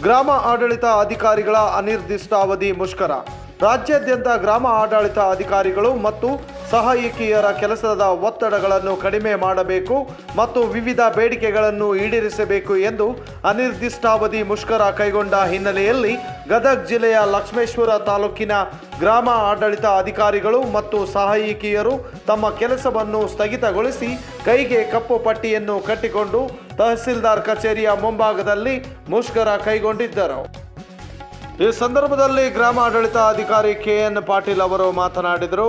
ಗ್ರಾಮ ಆಡಳಿತ ಅಧಿಕಾರಿಗಳ ಅನಿರ್ದಿಷ್ಟಾವಧಿ ಮುಷ್ಕರ. ರಾಜ್ಯಾದ್ಯಂತ ಗ್ರಾಮ ಆಡಳಿತ ಅಧಿಕಾರಿಗಳು ಮತ್ತು ಸಹಾಯಕಿಯರ ಕೆಲಸದ ಒತ್ತಡಗಳನ್ನು ಕಡಿಮೆ ಮಾಡಬೇಕು ಮತ್ತು ವಿವಿಧ ಬೇಡಿಕೆಗಳನ್ನು ಈಡೇರಿಸಬೇಕು ಎಂದು ಅನಿರ್ದಿಷ್ಟಾವಧಿ ಮುಷ್ಕರ ಕೈಗೊಂಡ ಹಿನ್ನೆಲೆಯಲ್ಲಿ ಗದಗ ಜಿಲ್ಲೆಯ ಲಕ್ಷ್ಮೇಶ್ವರ ತಾಲೂಕಿನ ಗ್ರಾಮ ಆಡಳಿತ ಅಧಿಕಾರಿಗಳು ಮತ್ತು ಸಹಾಯಕಿಯರು ತಮ್ಮ ಕೆಲಸವನ್ನು ಸ್ಥಗಿತಗೊಳಿಸಿ ಕೈಗೆ ಕಪ್ಪು ಪಟ್ಟಿಯನ್ನು ಕಟ್ಟಿಕೊಂಡು ತಹಸೀಲ್ದಾರ್ ಕಚೇರಿಯ ಮುಂಭಾಗದಲ್ಲಿ ಮುಷ್ಕರ ಕೈಗೊಂಡಿದ್ದರು. ಈ ಸಂದರ್ಭದಲ್ಲಿ ಗ್ರಾಮ ಆಡಳಿತ ಅಧಿಕಾರಿ KN ಪಾಟೀಲ್ ಅವರು ಮಾತನಾಡಿದರು.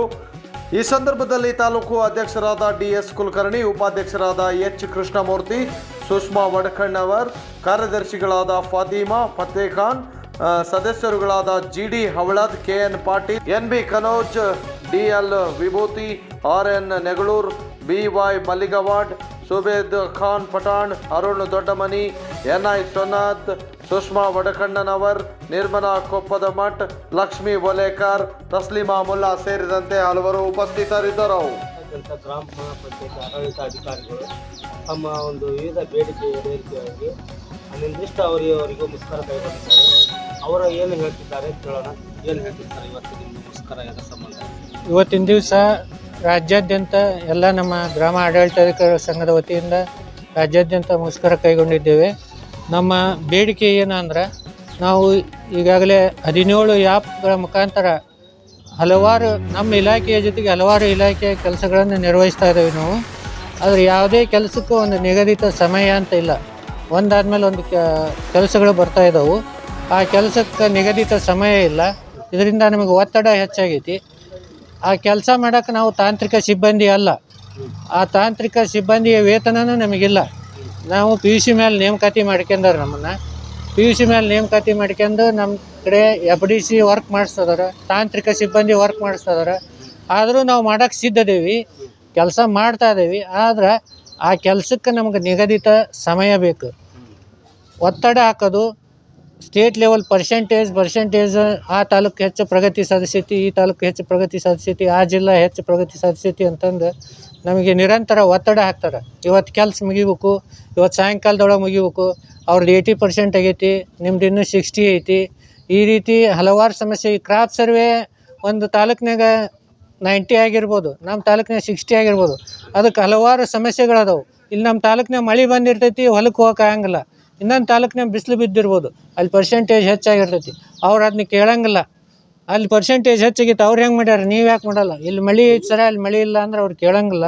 ಈ ಸಂದರ್ಭದಲ್ಲಿ ತಾಲೂಕು ಅಧ್ಯಕ್ಷರಾದ DS ಕುಲಕರ್ಣಿ, ಉಪಾಧ್ಯಕ್ಷರಾದ H ಕೃಷ್ಣಮೂರ್ತಿ, ಸುಷ್ಮಾ ವಡಕಣ್ಣವರ್, ಕಾರ್ಯದರ್ಶಿಗಳಾದ Fatima ಫತೇಖಾನ್, ಸದಸ್ಯರುಗಳಾದ GD ಹವಳದ್, KN Patil, NB Kanoj, DL ವಿಭೂತಿ, RN ನೆಗಳೂರ್, BY ಮಲ್ಲಿಗವಾಡ್, ಸುಬೇದ್ Khan Pathan, Arun Doddamani, NI ಸೊನಾದ್, Sushma ವಡಕಣ್ಣನವರ್, Nirmala ಕೊಪ್ಪದಮಠ್, Lakshmi ವಲೇಕರ್, Taslima Mulla ಸೇರಿದಂತೆ ಹಲವರು ಉಪಸ್ಥಿತರಿದ್ದರು. ಗ್ರಾಮ ಪಂಚಾಯತ್ ಆಡಳಿತ ಅಧಿಕಾರಿಗಳು ತಮ್ಮ ಒಂದು ವಿವಿಧ ಬೇಡಿಕೆ ಈಡೇರಿಕೆಯಾಗಿ ಅನಿರ್ದಿಷ್ಟ ಅವರಿಗೂ ಮುಷ್ಕರ ಕೈಗೊಂಡಿದ್ದಾರೆ. ಅವರು ಏನು ಹೇಳ್ತಿದ್ದಾರೆ ಕೇಳೋಣ. ಏನು ಹೇಳ್ತಿದ್ದಾರೆ ಇವತ್ತಿನ ಮುಷ್ಕರ ಅದರ ಸಂಬಂಧ? ಇವತ್ತಿನ ದಿವಸ ರಾಜ್ಯಾದ್ಯಂತ ಎಲ್ಲ ನಮ್ಮ ಗ್ರಾಮ ಆಡಳಿತಾಧಿಕಾರಿಗಳ ಸಂಘದ ವತಿಯಿಂದ ರಾಜ್ಯಾದ್ಯಂತ ಮುಷ್ಕರ ಕೈಗೊಂಡಿದ್ದೇವೆ. ನಮ್ಮ ಬೇಡಿಕೆ ಏನಂದ್ರೆ, ನಾವು ಈಗಾಗಲೇ 17 ಆ್ಯಪ್ಗಳ ಮುಖಾಂತರ ಹಲವಾರು ನಮ್ಮ ಇಲಾಖೆಯ ಜೊತೆಗೆ ಹಲವಾರು ಇಲಾಖೆಯ ಕೆಲಸಗಳನ್ನು ನಿರ್ವಹಿಸ್ತಾ ಇದ್ದೇವೆ ನಾವು. ಆದರೆ ಯಾವುದೇ ಕೆಲಸಕ್ಕೂ ಒಂದು ನಿಗದಿತ ಸಮಯ ಅಂತ ಇಲ್ಲ. ಒಂದಾದ್ಮೇಲೆ ಒಂದು ಕೆಲಸಗಳು ಬರ್ತಾ ಇದ್ದಾವೆ. ಆ ಕೆಲಸಕ್ಕೆ ನಿಗದಿತ ಸಮಯ ಇಲ್ಲ. ಇದರಿಂದ ನಮಗೆ ಒತ್ತಡ ಹೆಚ್ಚಾಗೈತಿ. ಆ ಕೆಲಸ ಮಾಡೋಕ್ಕೆ ನಾವು ತಾಂತ್ರಿಕ ಸಿಬ್ಬಂದಿ ಅಲ್ಲ. ಆ ತಾಂತ್ರಿಕ ಸಿಬ್ಬಂದಿಯ ವೇತನವೂ ನಮಗಿಲ್ಲ. ನಾವು PUC ಮೇಲೆ ನೇಮಕಾತಿ ಮಾಡ್ಕೊಂಡಾರೆ. ನಮ್ಮನ್ನು PUC ಮೇಲೆ ನೇಮಕಾತಿ ಮಾಡ್ಕೊಂಡು ನಮ್ಮ ಕಡೆ FDC ವರ್ಕ್ ಮಾಡಿಸ್ತದಾರೆ, ತಾಂತ್ರಿಕ ಸಿಬ್ಬಂದಿ ವರ್ಕ್ ಮಾಡಿಸ್ತದಾರೆ. ಆದರೂ ನಾವು ಮಾಡೋಕ್ಕೆ ಸಿದ್ಧದೇವಿ, ಕೆಲಸ ಮಾಡ್ತಾ ಇದ್ದೀವಿ. ಆದ್ರೆ ಆ ಕೆಲಸಕ್ಕೆ ನಮಗೆ ನಿಗದಿತ ಸಮಯ ಬೇಕು. ಒತ್ತಡ ಹಾಕೋದು, ಸ್ಟೇಟ್ ಲೆವೆಲ್ ಪರ್ಸೆಂಟೇಜ್ ಆ ತಾಲೂಕು ಹೆಚ್ಚು ಪ್ರಗತಿ ಸಾಧಿಸೈತಿ, ಈ ತಾಲೂಕು ಹೆಚ್ಚು ಪ್ರಗತಿ ಸಾಧಿಸೈತಿ, ಆ ಜಿಲ್ಲಾ ಹೆಚ್ಚು ಪ್ರಗತಿ ಸಾಧಿಸೈತಿ ಅಂತಂದು ನಮಗೆ ನಿರಂತರ ಒತ್ತಡ ಹಾಕ್ತಾರೆ. ಇವತ್ತು ಕೆಲಸ ಮುಗಿಬೇಕು, ಇವತ್ತು ಸಾಯಂಕಾಲದೊಳಗೆ ಮುಗಿಬೇಕು, ಅವ್ರದ್ದು 80% ಆಗೈತಿ, ನಿಮ್ದು ಇನ್ನೂ 60 ಐತಿ. ಈ ರೀತಿ ಹಲವಾರು ಸಮಸ್ಯೆ. ಈ ಕ್ರಾಪ್ ಸರ್ವೆ ಒಂದು ತಾಲೂಕಿನಾಗ 90 ಆಗಿರ್ಬೋದು, ನಮ್ಮ ತಾಲೂಕಿನಾಗ 60 ಆಗಿರ್ಬೋದು. ಅದಕ್ಕೆ ಹಲವಾರು ಸಮಸ್ಯೆಗಳದಾವು. ಇಲ್ಲಿ ನಮ್ಮ ತಾಲೂಕಿನಾಗ ಮಳೆ ಬಂದಿರ್ತೈತಿ, ಹೊಲಕ್ಕೆ ಹೋಗಕ್ಕೆ ಆಗಂಗಿಲ್ಲ. ಇನ್ನೊಂದು ತಾಲೂಕಿನಾಗ ಬಿಸಿಲು ಬಿದ್ದಿರ್ಬೋದು, ಅಲ್ಲಿ ಪರ್ಸೆಂಟೇಜ್ ಹೆಚ್ಚಾಗಿರ್ತೈತಿ. ಅವ್ರು ಅದನ್ನ ಕೇಳಂಗಿಲ್ಲ. ಅಲ್ಲಿ ಪರ್ಸೆಂಟೇಜ್ ಹೆಚ್ಚಾಗಿತ್ತು, ಅವ್ರು ಹೆಂಗೆ ಮಾಡ್ಯಾರ, ನೀವು ಯಾಕೆ ಮಾಡಲ್ಲ? ಇಲ್ಲಿ ಮಳೆ ಐತೆ ಸರ, ಅಲ್ಲಿ ಮಳೆ ಇಲ್ಲ ಅಂದ್ರೆ ಅವ್ರು ಕೇಳಂಗಿಲ್ಲ.